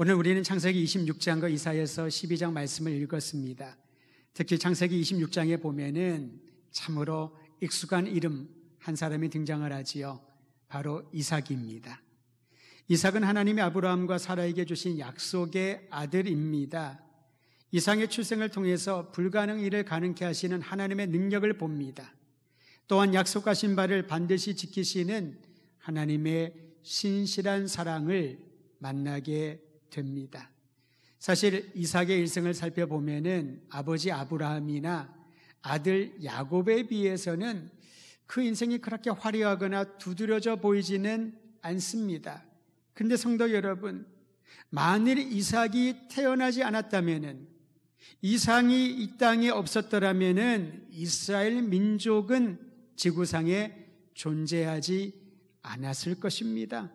오늘 우리는 창세기 26장과 이사야서 12장 말씀을 읽었습니다. 특히 창세기 26장에 보면은 참으로 익숙한 이름 한 사람이 등장을 하지요. 바로 이삭입니다. 이삭은 하나님이 아브라함과 사라에게 주신 약속의 아들입니다. 이삭의 출생을 통해서 불가능 일을 가능케 하시는 하나님의 능력을 봅니다. 또한 약속하신 바를 반드시 지키시는 하나님의 신실한 사랑을 만나게 됩니다. 사실 이삭의 일생을 살펴보면은 아버지 아브라함이나 아들 야곱에 비해서는 그 인생이 그렇게 화려하거나 두드러져 보이지는 않습니다. 그런데 성도 여러분, 만일 이삭이 태어나지 않았다면은, 이삭이 이 땅에 없었더라면은 이스라엘 민족은 지구상에 존재하지 않았을 것입니다.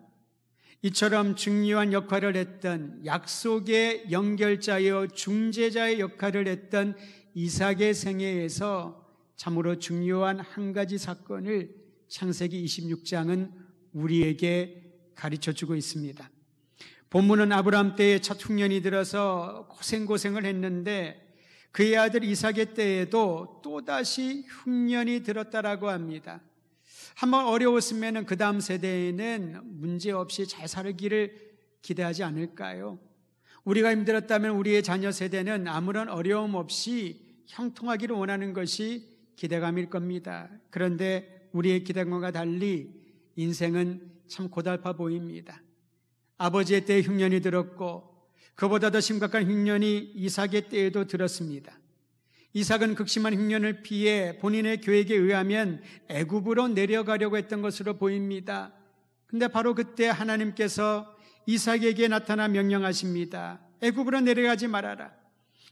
이처럼 중요한 역할을 했던, 약속의 연결자여 중재자의 역할을 했던 이삭의 생애에서 참으로 중요한 한 가지 사건을 창세기 26장은 우리에게 가르쳐주고 있습니다. 본문은 아브라함 때에 첫 흉년이 들어서 고생을 했는데 그의 아들 이삭의 때에도 또다시 흉년이 들었다라고 합니다. 한번 어려웠으면 그 다음 세대에는 문제없이 잘 살기를 기대하지 않을까요? 우리가 힘들었다면 우리의 자녀 세대는 아무런 어려움 없이 형통하기를 원하는 것이 기대감일 겁니다. 그런데 우리의 기대감과 달리 인생은 참 고달파 보입니다. 아버지의 때에 흉년이 들었고 그보다 더 심각한 흉년이 이삭의 때에도 들었습니다. 이삭은 극심한 흉년을 피해 본인의 계획에 의하면 애굽으로 내려가려고 했던 것으로 보입니다. 그런데 바로 그때 하나님께서 이삭에게 나타나 명령하십니다. 애굽으로 내려가지 말아라.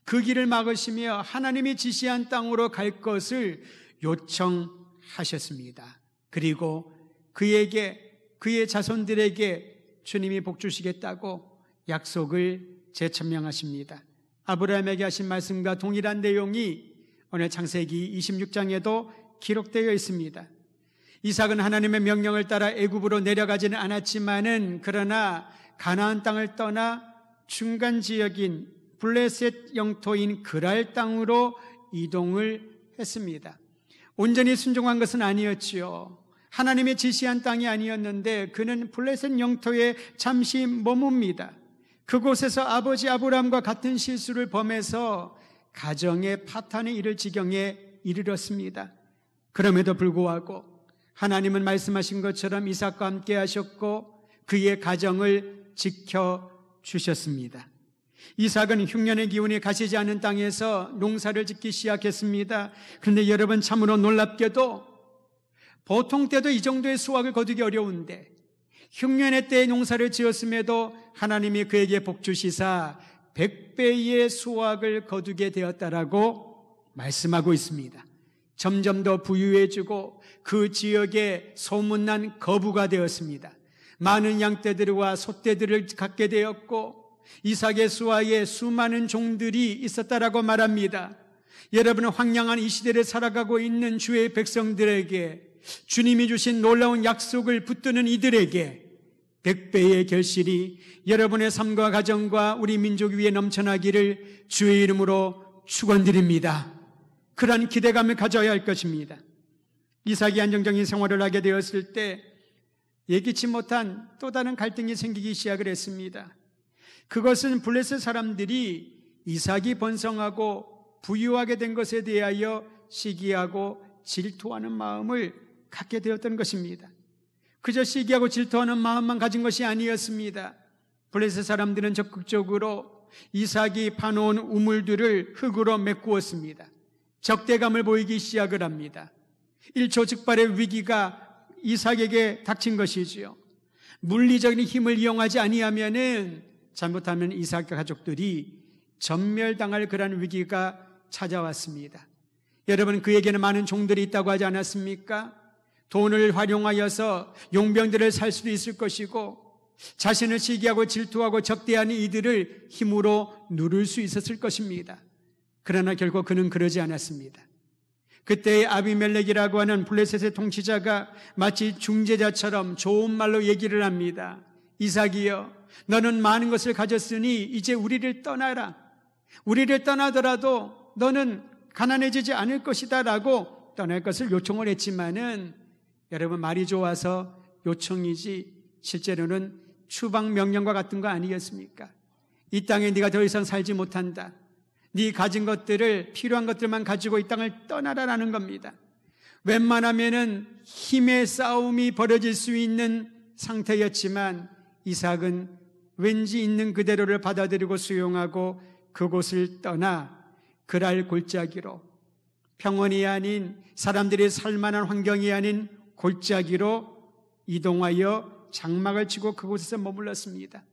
그 길을 막으시며 하나님이 지시한 땅으로 갈 것을 요청하셨습니다. 그리고 그에게, 그의 자손들에게 주님이 복 주시겠다고 약속을 재천명하십니다. 아브라함에게 하신 말씀과 동일한 내용이 오늘 창세기 26장에도 기록되어 있습니다. 이삭은 하나님의 명령을 따라 애굽으로 내려가지는 않았지만은 그러나 가나안 땅을 떠나 중간 지역인 블레셋 영토인 그랄 땅으로 이동을 했습니다. 온전히 순종한 것은 아니었지요. 하나님의 지시한 땅이 아니었는데 그는 블레셋 영토에 잠시 머뭅니다. 그곳에서 아버지 아브라함과 같은 실수를 범해서 가정의 파탄이 이를 지경에 이르렀습니다. 그럼에도 불구하고 하나님은 말씀하신 것처럼 이삭과 함께 하셨고 그의 가정을 지켜주셨습니다. 이삭은 흉년의 기운이 가시지 않은 땅에서 농사를 짓기 시작했습니다. 그런데 여러분, 참으로 놀랍게도 보통 때도 이 정도의 수확을 거두기 어려운데 흉년의 때에 농사를 지었음에도 하나님이 그에게 복 주시사 100배의 수확을 거두게 되었다라고 말씀하고 있습니다. 점점 더 부유해지고 그 지역에 소문난 거부가 되었습니다. 많은 양떼들과 소떼들을 갖게 되었고 이삭의 수하에 수많은 종들이 있었다라고 말합니다. 여러분은 황량한 이 시대를 살아가고 있는 주의 백성들에게 주님이 주신 놀라운 약속을 붙드는 이들에게 100배의 결실이 여러분의 삶과 가정과 우리 민족 위에 넘쳐나기를 주의 이름으로 축원드립니다. 그러한 기대감을 가져야 할 것입니다. 이삭이 안정적인 생활을 하게 되었을 때 예기치 못한 또 다른 갈등이 생기기 시작을 했습니다. 그것은 블레셋 사람들이 이삭이 번성하고 부유하게 된 것에 대하여 시기하고 질투하는 마음을 갖게 되었던 것입니다. 그저 시기하고 질투하는 마음만 가진 것이 아니었습니다. 블레셋 사람들은 적극적으로 이삭이 파놓은 우물들을 흙으로 메꾸었습니다. 적대감을 보이기 시작을 합니다. 일초즉발의 위기가 이삭에게 닥친 것이지요. 물리적인 힘을 이용하지 아니하면은 잘못하면 이삭 가족들이 전멸당할 그런 위기가 찾아왔습니다. 여러분, 그에게는 많은 종들이 있다고 하지 않았습니까? 돈을 활용하여서 용병들을 살 수도 있을 것이고 자신을 시기하고 질투하고 적대하는 이들을 힘으로 누를 수 있었을 것입니다. 그러나 결국 그는 그러지 않았습니다. 그때의 아비멜렉이라고 하는 블레셋의 통치자가 마치 중재자처럼 좋은 말로 얘기를 합니다. 이삭이여, 너는 많은 것을 가졌으니 이제 우리를 떠나라. 우리를 떠나더라도 너는 가난해지지 않을 것이다 라고 떠날 것을 요청을 했지만은, 여러분, 말이 좋아서 요청이지 실제로는 추방 명령과 같은 거 아니겠습니까? 이 땅에 네가 더 이상 살지 못한다. 네 가진 것들을, 필요한 것들만 가지고 이 땅을 떠나라라는 겁니다. 웬만하면은 힘의 싸움이 벌어질 수 있는 상태였지만 이삭은 왠지 있는 그대로를 받아들이고 수용하고 그곳을 떠나 그랄 골짜기로, 평원이 아닌, 사람들이 살만한 환경이 아닌 골짜기로 이동하여 장막을 치고 그곳에서 머물렀습니다.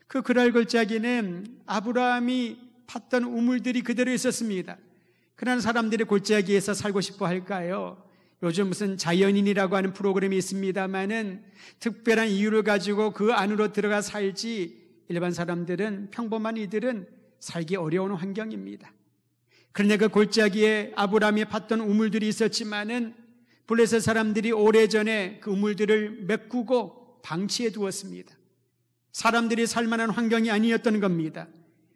그 그랄 골짜기는 아브라함이 팠던 우물들이 그대로 있었습니다. 그러나 사람들이 골짜기에서 살고 싶어 할까요? 요즘 무슨 자연인이라고 하는 프로그램이 있습니다만은 특별한 이유를 가지고 그 안으로 들어가 살지, 일반 사람들은, 평범한 이들은 살기 어려운 환경입니다. 그런데 그 골짜기에 아브라함이 팠던 우물들이 있었지만은 블레셋 사람들이 오래전에 그 우물들을 메꾸고 방치해 두었습니다. 사람들이 살만한 환경이 아니었던 겁니다.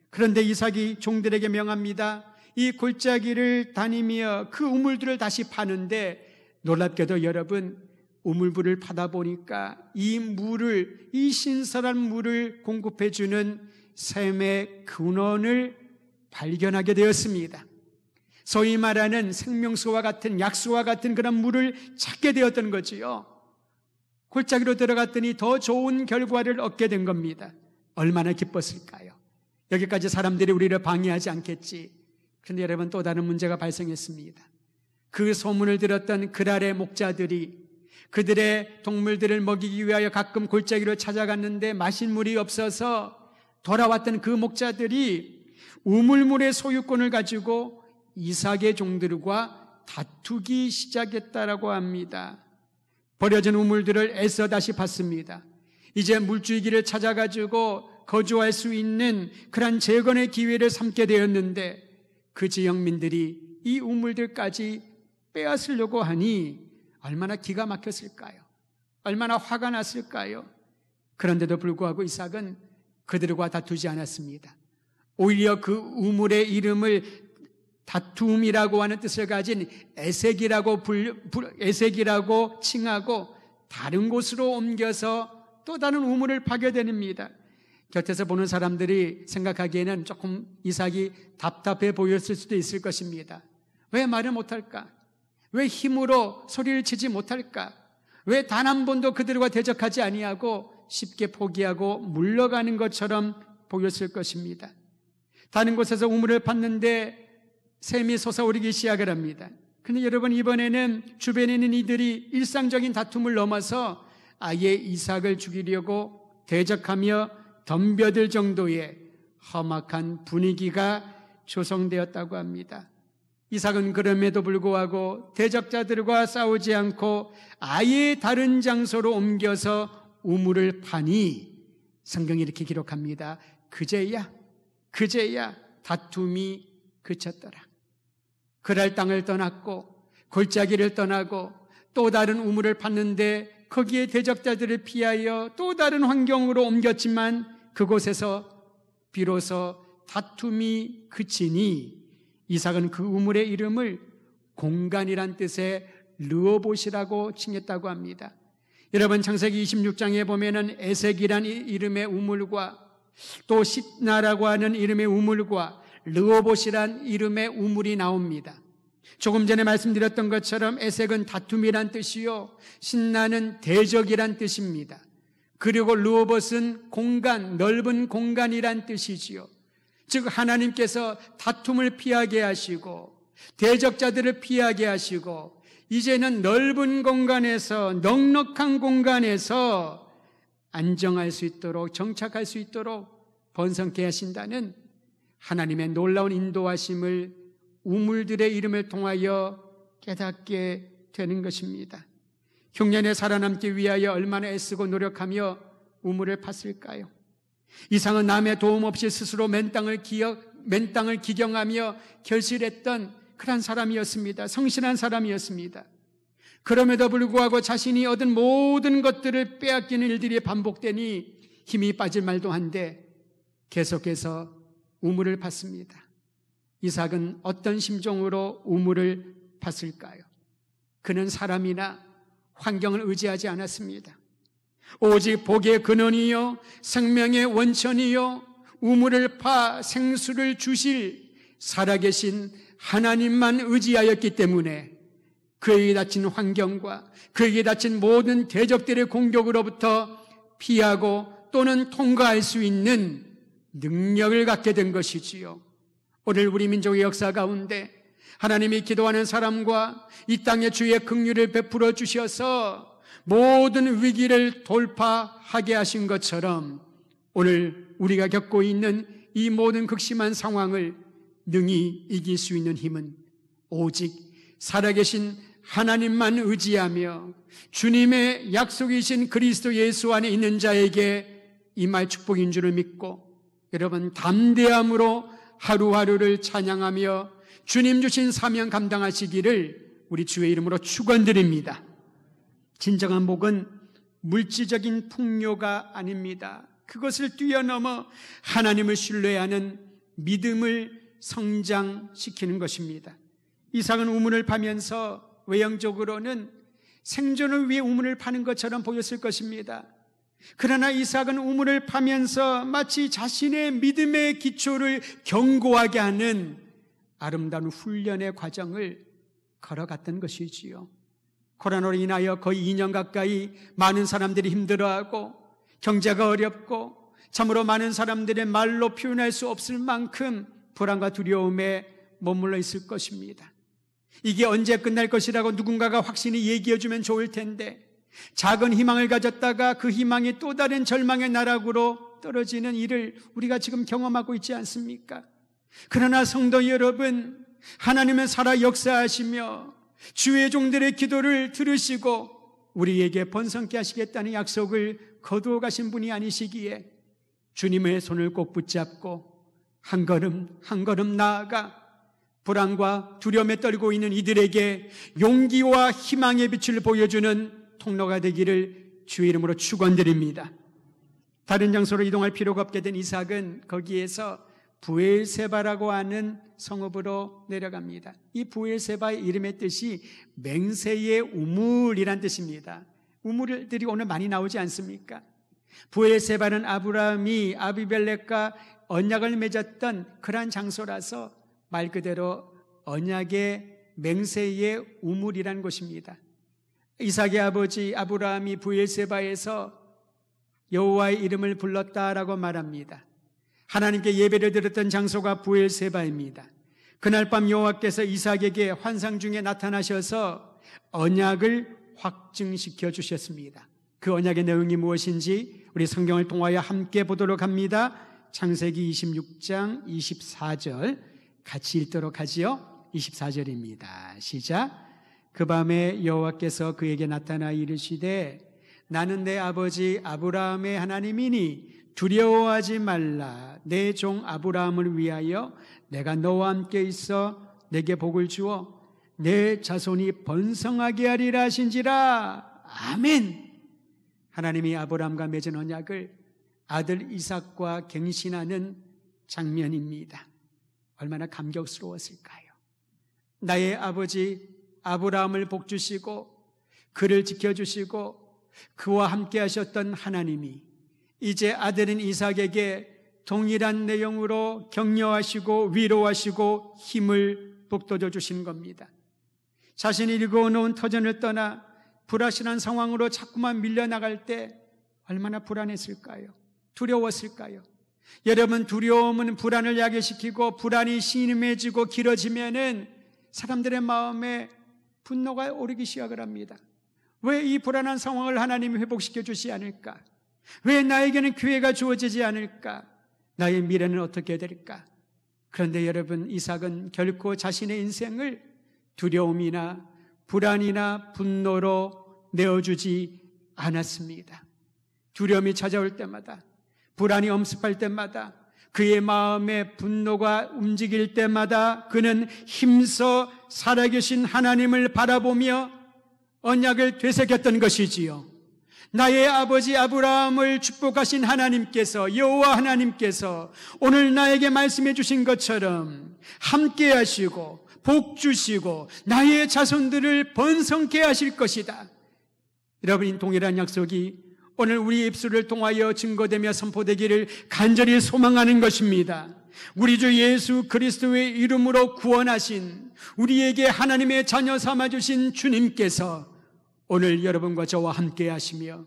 그런데 이삭이 종들에게 명합니다. 이 골짜기를 다니며 그 우물들을 다시 파는데, 놀랍게도 여러분, 우물물을 파다 보니까 이 물을, 이 신선한 물을 공급해 주는 샘의 근원을 발견하게 되었습니다. 소위 말하는 생명수와 같은, 약수와 같은 그런 물을 찾게 되었던 거지요. 골짜기로 들어갔더니 더 좋은 결과를 얻게 된 겁니다. 얼마나 기뻤을까요? 여기까지 사람들이 우리를 방해하지 않겠지. 그런데 여러분, 또 다른 문제가 발생했습니다. 그 소문을 들었던 그랄의 목자들이 그들의 동물들을 먹이기 위하여 가끔 골짜기로 찾아갔는데 마실 물이 없어서 돌아왔던 그 목자들이 우물물의 소유권을 가지고 이삭의 종들과 다투기 시작했다라고 합니다. 버려진 우물들을 애써 다시 팠습니다. 이제 물줄기를 찾아가지고 거주할 수 있는 그런 재건의 기회를 삼게 되었는데, 그 지역민들이 이 우물들까지 빼앗으려고 하니 얼마나 기가 막혔을까요? 얼마나 화가 났을까요? 그런데도 불구하고 이삭은 그들과 다투지 않았습니다. 오히려 그 우물의 이름을 다툼이라고 하는 뜻을 가진 에색이라고 칭하고 다른 곳으로 옮겨서 또 다른 우물을 파게 됩니다. 곁에서 보는 사람들이 생각하기에는 조금 이삭이 답답해 보였을 수도 있을 것입니다. 왜 말을 못할까? 왜 힘으로 소리를 치지 못할까? 왜 단 한 번도 그들과 대적하지 아니하고 쉽게 포기하고 물러가는 것처럼 보였을 것입니다. 다른 곳에서 우물을 팠는데 샘이 솟아오르기 시작을 합니다. 그런데 여러분, 이번에는 주변에 있는 이들이 일상적인 다툼을 넘어서 아예 이삭을 죽이려고 대적하며 덤벼들 정도의 험악한 분위기가 조성되었다고 합니다. 이삭은 그럼에도 불구하고 대적자들과 싸우지 않고 아예 다른 장소로 옮겨서 우물을 파니 성경이 이렇게 기록합니다. 그제야 다툼이 그쳤더라. 그랄 땅을 떠났고 골짜기를 떠나고 또 다른 우물을 팠는데 거기에 대적자들을 피하여 또 다른 환경으로 옮겼지만 그곳에서 비로소 다툼이 그치니 이삭은 그 우물의 이름을 공간이란 뜻의 르호봇이라고 칭했다고 합니다. 여러분, 창세기 26장에 보면은 에색이란 이름의 우물과 또 시나라고 하는 이름의 우물과 르호봇이란 이름의 우물이 나옵니다. 조금 전에 말씀드렸던 것처럼 에색은 다툼이란 뜻이요, 신나는 대적이란 뜻입니다. 그리고 르호봇은 공간, 넓은 공간이란 뜻이지요. 즉 하나님께서 다툼을 피하게 하시고 대적자들을 피하게 하시고 이제는 넓은 공간에서, 넉넉한 공간에서 안정할 수 있도록, 정착할 수 있도록 번성케 하신다는 하나님의 놀라운 인도하심을 우물들의 이름을 통하여 깨닫게 되는 것입니다. 흉년에 살아남기 위하여 얼마나 애쓰고 노력하며 우물을 팠을까요? 이삭은 남의 도움 없이 스스로 맨 땅을 기경하며 결실했던 그런 사람이었습니다. 성실한 사람이었습니다. 그럼에도 불구하고 자신이 얻은 모든 것들을 빼앗기는 일들이 반복되니 힘이 빠질 말도 한데 계속해서 우물을 팠습니다. 이삭은 어떤 심정으로 우물을 팠을까요? 그는 사람이나 환경을 의지하지 않았습니다. 오직 복의 근원이요 생명의 원천이요 우물을 파 생수를 주실 살아계신 하나님만 의지하였기 때문에 그에게 닥친 환경과 그에게 닥친 모든 대적들의 공격으로부터 피하고 또는 통과할 수 있는 능력을 갖게 된 것이지요. 오늘 우리 민족의 역사 가운데 하나님이 기도하는 사람과 이 땅에 주의 긍휼을 베풀어 주셔서 모든 위기를 돌파하게 하신 것처럼 오늘 우리가 겪고 있는 이 모든 극심한 상황을 능히 이길 수 있는 힘은 오직 살아계신 하나님만 의지하며 주님의 약속이신 그리스도 예수 안에 있는 자에게 임할 축복인 줄을 믿고 여러분 담대함으로 하루하루를 찬양하며 주님 주신 사명 감당하시기를 우리 주의 이름으로 축원드립니다. 진정한 복은 물질적인 풍요가 아닙니다. 그것을 뛰어넘어 하나님을 신뢰하는 믿음을 성장시키는 것입니다. 이삭은 우물을 파면서 외형적으로는 생존을 위해 우물을 파는 것처럼 보였을 것입니다. 그러나 이삭은 우물을 파면서 마치 자신의 믿음의 기초를 견고하게 하는 아름다운 훈련의 과정을 걸어갔던 것이지요. 코로나로 인하여 거의 2년 가까이 많은 사람들이 힘들어하고 경제가 어렵고 참으로 많은 사람들의 말로 표현할 수 없을 만큼 불안과 두려움에 머물러 있을 것입니다. 이게 언제 끝날 것이라고 누군가가 확신이 얘기해 주면 좋을 텐데 작은 희망을 가졌다가 그 희망이 또 다른 절망의 나락으로 떨어지는 일을 우리가 지금 경험하고 있지 않습니까? 그러나 성도 여러분, 하나님은 살아 역사하시며 주의 종들의 기도를 들으시고 우리에게 번성케 하시겠다는 약속을 거두어 가신 분이 아니시기에 주님의 손을 꼭 붙잡고 한 걸음 한 걸음 나아가 불안과 두려움에 떨고 있는 이들에게 용기와 희망의 빛을 보여주는 통로가 되기를 주의 이름으로 축원드립니다. 다른 장소로 이동할 필요가 없게 된 이삭은 거기에서 부엘세바라고 하는 성읍으로 내려갑니다. 이 부엘세바의 이름의 뜻이 맹세의 우물이란 뜻입니다. 우물들이 오늘 많이 나오지 않습니까? 부엘세바는 아브라함이 아비멜렉과 언약을 맺었던 그러한 장소라서 말 그대로 언약의 맹세의 우물이란 곳입니다. 이삭의 아버지 아브라함이 부엘세바에서 여호와의 이름을 불렀다라고 말합니다. 하나님께 예배를 드렸던 장소가 부엘세바입니다. 그날 밤 여호와께서 이삭에게 환상 중에 나타나셔서 언약을 확증시켜 주셨습니다. 그 언약의 내용이 무엇인지 우리 성경을 통하여 함께 보도록 합니다. 창세기 26장 24절 같이 읽도록 하지요. 24절입니다. 시작. 그 밤에 여호와께서 그에게 나타나 이르시되 나는 내 아버지 아브라함의 하나님이니 두려워하지 말라. 내 종 아브라함을 위하여 내가 너와 함께 있어 내게 복을 주어 내 자손이 번성하게 하리라 하신지라. 아멘. 하나님이 아브라함과 맺은 언약을 아들 이삭과 갱신하는 장면입니다. 얼마나 감격스러웠을까요? 나의 아버지 아브라함을 복주시고 그를 지켜주시고 그와 함께 하셨던 하나님이 이제 아들인 이삭에게 동일한 내용으로 격려하시고 위로하시고 힘을 북돋워 주신 겁니다. 자신이 일궈놓은 터전을 떠나 불확실한 상황으로 자꾸만 밀려나갈 때 얼마나 불안했을까요? 두려웠을까요? 여러분, 두려움은 불안을 야기시키고 불안이 심해지고 길어지면은 사람들의 마음에 분노가 오르기 시작을 합니다. 왜 이 불안한 상황을 하나님이 회복시켜 주지 않을까? 왜 나에게는 기회가 주어지지 않을까? 나의 미래는 어떻게 될까? 그런데 여러분, 이삭은 결코 자신의 인생을 두려움이나 불안이나 분노로 내어주지 않았습니다. 두려움이 찾아올 때마다, 불안이 엄습할 때마다, 그의 마음에 분노가 움직일 때마다 그는 힘써 살아계신 하나님을 바라보며 언약을 되새겼던 것이지요. 나의 아버지 아브라함을 축복하신 하나님께서, 여호와 하나님께서 오늘 나에게 말씀해 주신 것처럼 함께 하시고 복 주시고 나의 자손들을 번성케 하실 것이다. 여러분, 동일한 약속이 오늘 우리 입술을 통하여 증거되며 선포되기를 간절히 소망하는 것입니다. 우리 주 예수 그리스도의 이름으로 구원하신, 우리에게 하나님의 자녀 삼아주신 주님께서 오늘 여러분과 저와 함께 하시며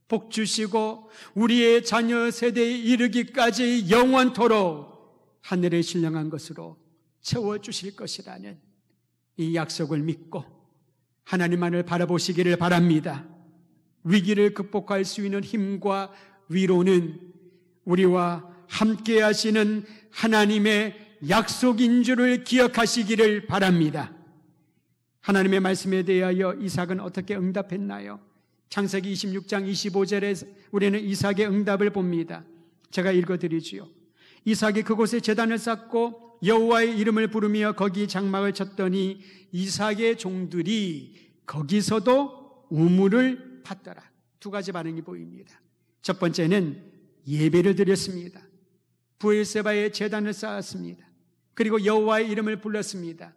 복 주시고 우리의 자녀 세대에 이르기까지 영원토록 하늘에 신령한 것으로 채워주실 것이라는 이 약속을 믿고 하나님만을 바라보시기를 바랍니다. 위기를 극복할 수 있는 힘과 위로는 우리와 함께 하시는 하나님의 약속인 줄을 기억하시기를 바랍니다. 하나님의 말씀에 대하여 이삭은 어떻게 응답했나요? 창세기 26장 25절에 우리는 이삭의 응답을 봅니다. 제가 읽어드리지요. 이삭이 그곳에 제단을 쌓고 여호와의 이름을 부르며 거기 장막을 쳤더니 이삭의 종들이 거기서도 우물을 팠더라. 두 가지 반응이 보입니다. 첫 번째는 예배를 드렸습니다. 브엘세바에 제단을 쌓았습니다. 그리고 여호와의 이름을 불렀습니다.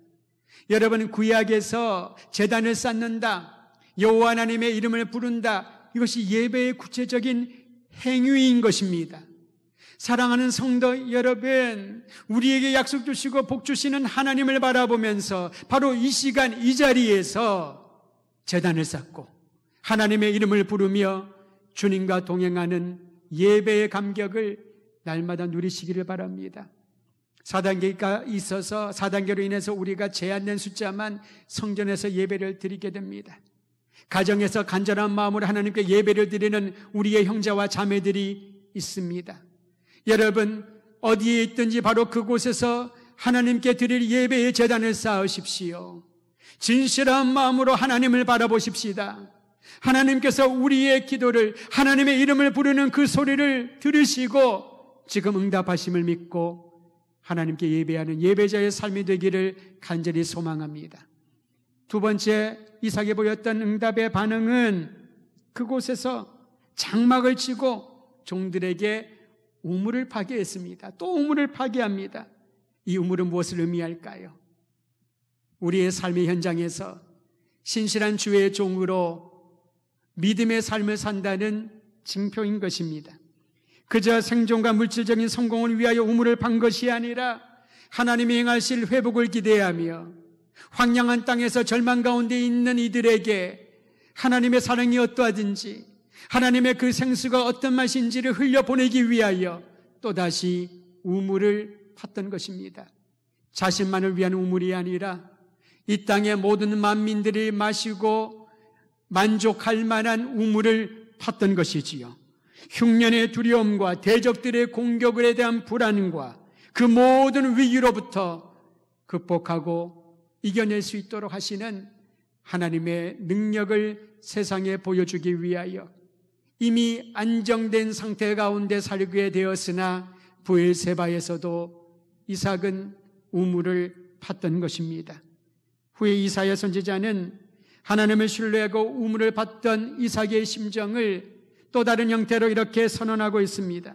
여러분, 구약에서 제단을 쌓는다, 여호와 하나님의 이름을 부른다, 이것이 예배의 구체적인 행위인 것입니다. 사랑하는 성도 여러분, 우리에게 약속 주시고 복 주시는 하나님을 바라보면서 바로 이 시간 이 자리에서 제단을 쌓고 하나님의 이름을 부르며 주님과 동행하는 예배의 감격을 날마다 누리시기를 바랍니다. 4단계가 있어서 4단계로 인해서 우리가 제한된 숫자만 성전에서 예배를 드리게 됩니다. 가정에서 간절한 마음으로 하나님께 예배를 드리는 우리의 형제와 자매들이 있습니다. 여러분, 어디에 있든지 바로 그곳에서 하나님께 드릴 예배의 제단을 쌓으십시오. 진실한 마음으로 하나님을 바라보십시다. 하나님께서 우리의 기도를, 하나님의 이름을 부르는 그 소리를 들으시고 지금 응답하심을 믿고 하나님께 예배하는 예배자의 삶이 되기를 간절히 소망합니다. 두 번째, 이삭이 보였던 응답의 반응은 그곳에서 장막을 치고 종들에게 우물을 파게 했습니다. 또 우물을 파게 합니다. 이 우물은 무엇을 의미할까요? 우리의 삶의 현장에서 신실한 주의 종으로 믿음의 삶을 산다는 징표인 것입니다. 그저 생존과 물질적인 성공을 위하여 우물을 판 것이 아니라 하나님이 행하실 회복을 기대하며 황량한 땅에서 절망 가운데 있는 이들에게 하나님의 사랑이 어떠하든지 하나님의 그 생수가 어떤 맛인지를 흘려보내기 위하여 또다시 우물을 팠던 것입니다. 자신만을 위한 우물이 아니라 이 땅의 모든 만민들이 마시고 만족할 만한 우물을 팠던 것이지요. 흉년의 두려움과 대적들의 공격에 대한 불안과 그 모든 위기로부터 극복하고 이겨낼 수 있도록 하시는 하나님의 능력을 세상에 보여주기 위하여 이미 안정된 상태 가운데 살게 되었으나 브엘세바에서도 이삭은 우물을 팠던 것입니다. 후에 이사야 선지자는 하나님을 신뢰하고 우물을 팠던 이삭의 심정을 또 다른 형태로 이렇게 선언하고 있습니다.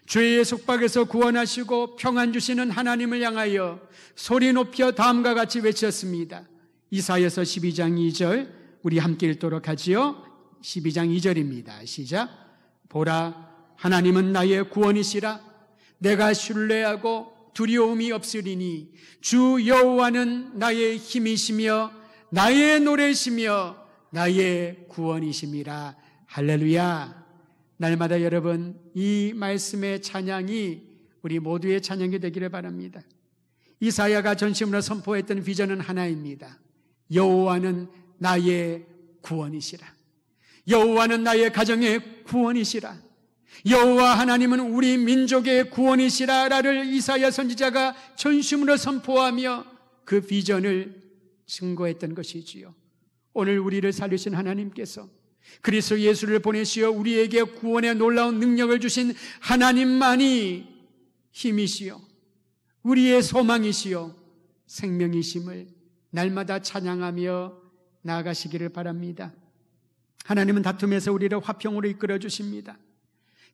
죄의 속박에서 구원하시고 평안 주시는 하나님을 향하여 소리 높여 다음과 같이 외쳤습니다. 이사야서 12장 2절 우리 함께 읽도록 하지요. 12장 2절입니다. 시작. 보라, 하나님은 나의 구원이시라. 내가 신뢰하고 두려움이 없으리니 주 여호와는 나의 힘이시며 나의 노래시며 나의 구원이심이라. 할렐루야. 날마다 여러분, 이 말씀의 찬양이 우리 모두의 찬양이 되기를 바랍니다. 이사야가 전심으로 선포했던 비전은 하나입니다. 여호와는 나의 구원이시라. 여호와는 나의 가정의 구원이시라. 여호와 하나님은 우리 민족의 구원이시라를 이사야 선지자가 전심으로 선포하며 그 비전을 증거했던 것이지요. 오늘 우리를 살리신 하나님께서 그리스도 예수를 보내시어 우리에게 구원의 놀라운 능력을 주신 하나님만이 힘이시요 우리의 소망이시요 생명이심을 날마다 찬양하며 나아가시기를 바랍니다. 하나님은 다툼에서 우리를 화평으로 이끌어 주십니다.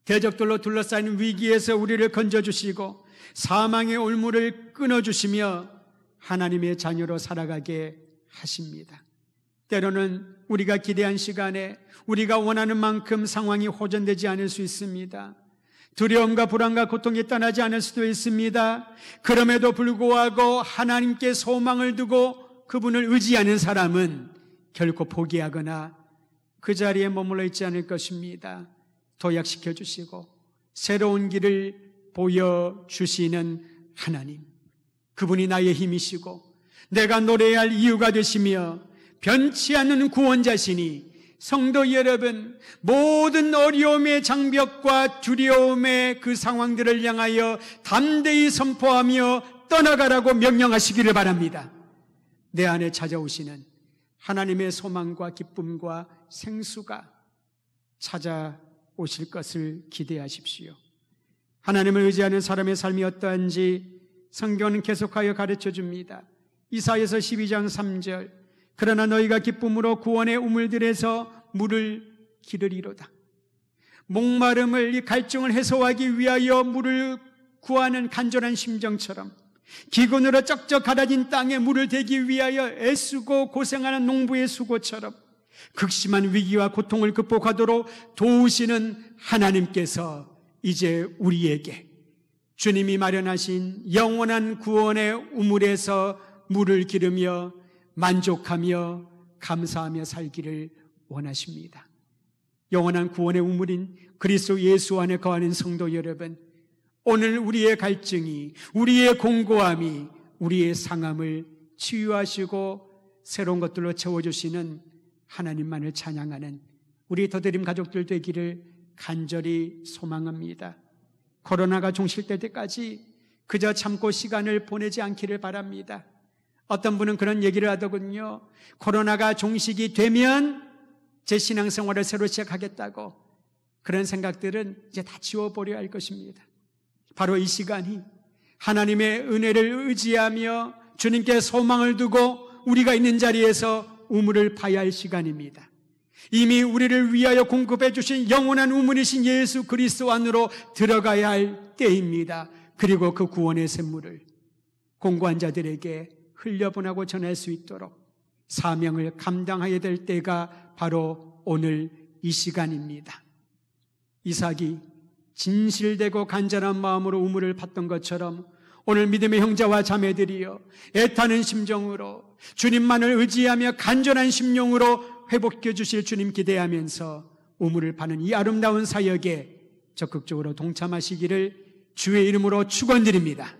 대적들로 둘러싸인 위기에서 우리를 건져주시고 사망의 올무를 끊어주시며 하나님의 자녀로 살아가게 하십니다. 때로는 우리가 기대한 시간에 우리가 원하는 만큼 상황이 호전되지 않을 수 있습니다. 두려움과 불안과 고통이 떠나지 않을 수도 있습니다. 그럼에도 불구하고 하나님께 소망을 두고 그분을 의지하는 사람은 결코 포기하거나 그 자리에 머물러 있지 않을 것입니다. 도약시켜 주시고 새로운 길을 보여주시는 하나님, 그분이 나의 힘이시고 내가 노래해야 할 이유가 되시며 변치 않는 구원자시니 성도 여러분, 모든 어려움의 장벽과 두려움의 그 상황들을 향하여 담대히 선포하며 떠나가라고 명령하시기를 바랍니다. 내 안에 찾아오시는 하나님의 소망과 기쁨과 생수가 찾아오실 것을 기대하십시오. 하나님을 의지하는 사람의 삶이 어떠한지 성경은 계속하여 가르쳐 줍니다. 이사야서 12장 3절, 그러나 너희가 기쁨으로 구원의 우물들에서 물을 기르리로다. 목마름을, 이 갈증을 해소하기 위하여 물을 구하는 간절한 심정처럼, 기근으로 쩍쩍 갈아진 땅에 물을 대기 위하여 애쓰고 고생하는 농부의 수고처럼 극심한 위기와 고통을 극복하도록 도우시는 하나님께서 이제 우리에게 주님이 마련하신 영원한 구원의 우물에서 물을 기르며 만족하며 감사하며 살기를 원하십니다. 영원한 구원의 우물인 그리스도 예수 안에 거하는 성도 여러분, 오늘 우리의 갈증이, 우리의 공고함이, 우리의 상함을 치유하시고 새로운 것들로 채워주시는 하나님만을 찬양하는 우리 더드림 가족들 되기를 간절히 소망합니다. 코로나가 종식될 때까지 그저 참고 시간을 보내지 않기를 바랍니다. 어떤 분은 그런 얘기를 하더군요. 코로나가 종식이 되면 제 신앙생활을 새로 시작하겠다고. 그런 생각들은 이제 다 지워버려야 할 것입니다. 바로 이 시간이 하나님의 은혜를 의지하며 주님께 소망을 두고 우리가 있는 자리에서 우물을 파야 할 시간입니다. 이미 우리를 위하여 공급해 주신 영원한 우물이신 예수 그리스도 안으로 들어가야 할 때입니다. 그리고 그 구원의 샘물을 공고한 자들에게 흘려보내고 전할 수 있도록 사명을 감당해야 될 때가 바로 오늘 이 시간입니다. 이삭이 진실되고 간절한 마음으로 우물을 팠던 것처럼 오늘 믿음의 형제와 자매들이여 애타는 심정으로 주님만을 의지하며 간절한 심령으로 회복해 주실 주님 기대하면서 우물을 파는 이 아름다운 사역에 적극적으로 동참하시기를 주의 이름으로 축원드립니다.